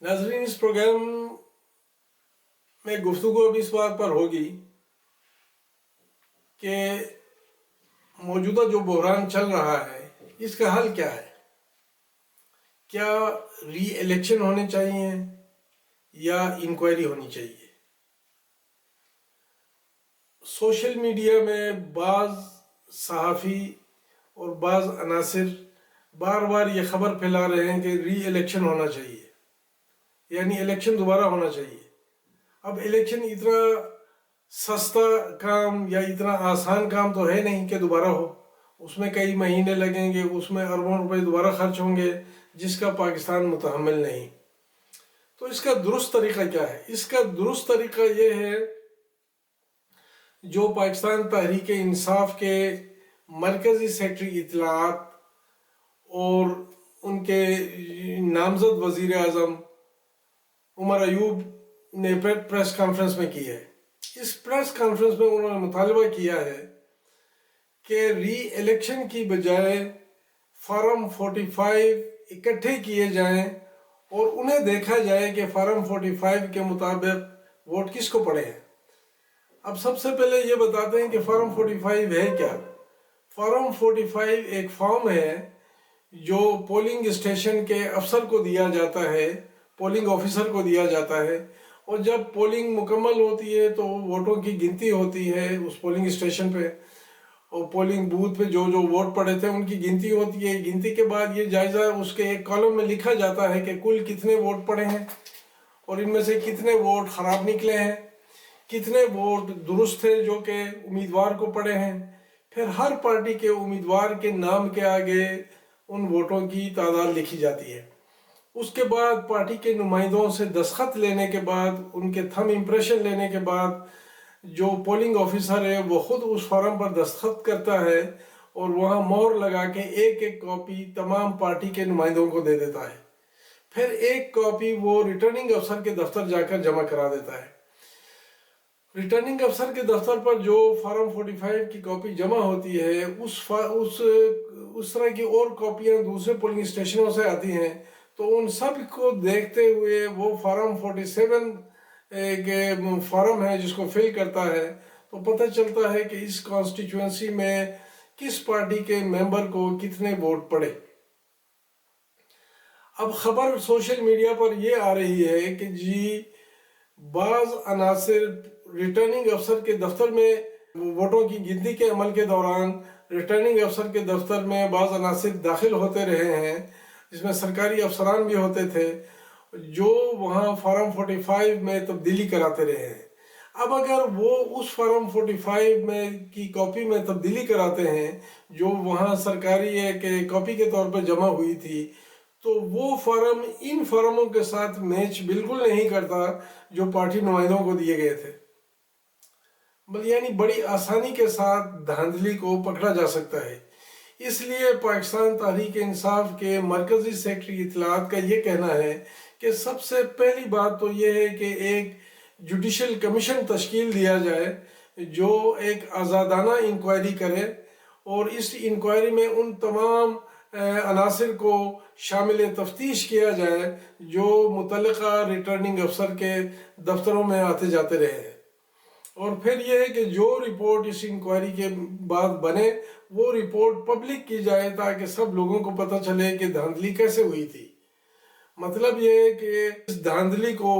नाजरीन, इस प्रोग्राम में गुफ्तगू अब इस बात पर होगी कि मौजूदा जो बहरान चल रहा है इसका हल क्या है। क्या री इलेक्शन होने चाहिए या इंक्वायरी होनी चाहिए। सोशल मीडिया में बाज़ सहाफ़ी और बाज़ अनासिर बार बार ये ख़बर फैला रहे हैं कि री इलेक्शन होना चाहिए, यानी इलेक्शन दोबारा होना चाहिए। अब इलेक्शन इतना सस्ता काम या इतना आसान काम तो है नहीं कि दोबारा हो। उसमें कई महीने लगेंगे, उसमें अरबों रुपए दोबारा खर्च होंगे, जिसका पाकिस्तान मुतहम्मिल नहीं। तो इसका दुरुस्त तरीका क्या है? इसका दुरुस्त तरीका ये है जो पाकिस्तान तहरीक इंसाफ के मरकज़ी सेक्रेटरी इत्तलाआत और उनके नामज़द वज़ीर आज़म उमर अयूब ने प्रेस कॉन्फ्रेंस में की है। इस प्रेस कॉन्फ्रेंस में उन्होंने मुतालबा किया है कि री इलेक्शन की बजाय फार्म 45 इकट्ठे किए जाएं और उन्हें देखा जाए कि फार्म 45 के मुताबिक वोट किसको पड़े हैं। अब सबसे पहले ये बताते हैं कि फार्म 45 है क्या। फार्म 45 एक फॉर्म है जो पोलिंग स्टेशन के अफसर को दिया जाता है, पोलिंग ऑफिसर को दिया जाता है, और जब पोलिंग मुकम्मल होती है तो वोटों की गिनती होती है उस पोलिंग स्टेशन पे, और पोलिंग बूथ पे जो जो वोट पड़े थे उनकी गिनती होती है। गिनती के बाद ये जायज़ा उसके एक कॉलम में लिखा जाता है कि कुल कितने वोट पड़े हैं और इनमें से कितने वोट ख़राब निकले हैं, कितने वोट दुरुस्त थे जो कि उम्मीदवार को पड़े हैं। फिर हर पार्टी के उम्मीदवार के नाम के आगे उन वोटों की तादाद लिखी जाती है। उसके बाद पार्टी के नुमाइंदों से दस्तखत लेने के बाद, उनके थंब इम्प्रेशन लेने के बाद, जो पोलिंग ऑफिसर है वो खुद उस फॉर्म पर दस्तखत करता है और वहाँ मोहर लगा के एक एक कॉपी तमाम पार्टी के नुमाइंदों को दे देता है। फिर एक कॉपी वो रिटर्निंग अफसर के दफ्तर जाकर जमा करा देता है। रिटर्निंग अफसर के दफ्तर पर जो फार्म 45 की कॉपी जमा होती है उस तरह की और कॉपियाँ दूसरे पोलिंग स्टेशनों से आती हैं। तो उन सब को देखते हुए वो फार्म 47 के फॉर्म है जिसको फिल करता है, तो पता चलता है कि इस कॉन्स्टिट्यूंसी में किस पार्टी के मेंबर को कितने वोट पड़े। अब खबर सोशल मीडिया पर यह आ रही है कि जी बाज़ अनासिर रिटर्निंग अफसर के दफ्तर में वोटों की गिनती के अमल के दौरान रिटर्निंग अफसर के दफ्तर में बाज़ अनासिर दाखिल होते रहे हैं, जिसमें सरकारी अफसरान भी होते थे जो वहाँ फार्म 45 में तब्दीली कराते रहे हैं। अब अगर वो उस फार्म 45 में की कॉपी में तब्दीली कराते हैं जो वहाँ सरकारी एक कॉपी के तौर पर जमा हुई थी, तो वो फार्म इन फार्मों के साथ मैच बिल्कुल नहीं करता जो पार्टी नुमाइंदों को दिए गए थे। यानी बड़ी आसानी के साथ धांधली को पकड़ा जा सकता है। इसलिए पाकिस्तान तहरीक इंसाफ के मरकज़ी सेक्रेटरी इत्तलाआत का ये कहना है कि सबसे पहली बात तो ये है कि एक जुडिशल कमीशन तश्कील दिया जाए जो एक आज़ादाना इंक्वायरी करे, और इस इंक्वायरी में उन तमाम अनासिर को शामिल तफ्तीश किया जाए जो मुतल्लिका रिटर्निंग अफसर के दफ्तरों में आते जाते रहे हैं। और फिर यह है कि जो रिपोर्ट इस इंक्वायरी के बाद बने वो रिपोर्ट पब्लिक की जाए ताकि सब लोगों को पता चले कि धांधली कैसे हुई थी। मतलब ये है कि इस धांधली को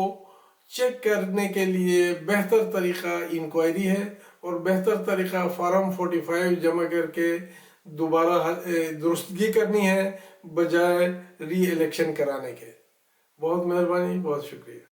चेक करने के लिए बेहतर तरीका इंक्वायरी है और बेहतर तरीका फार्म 45 जमा करके दोबारा दुरुस्तगी करनी है बजाय री इलेक्शन कराने के। बहुत मेहरबानी, बहुत शुक्रिया।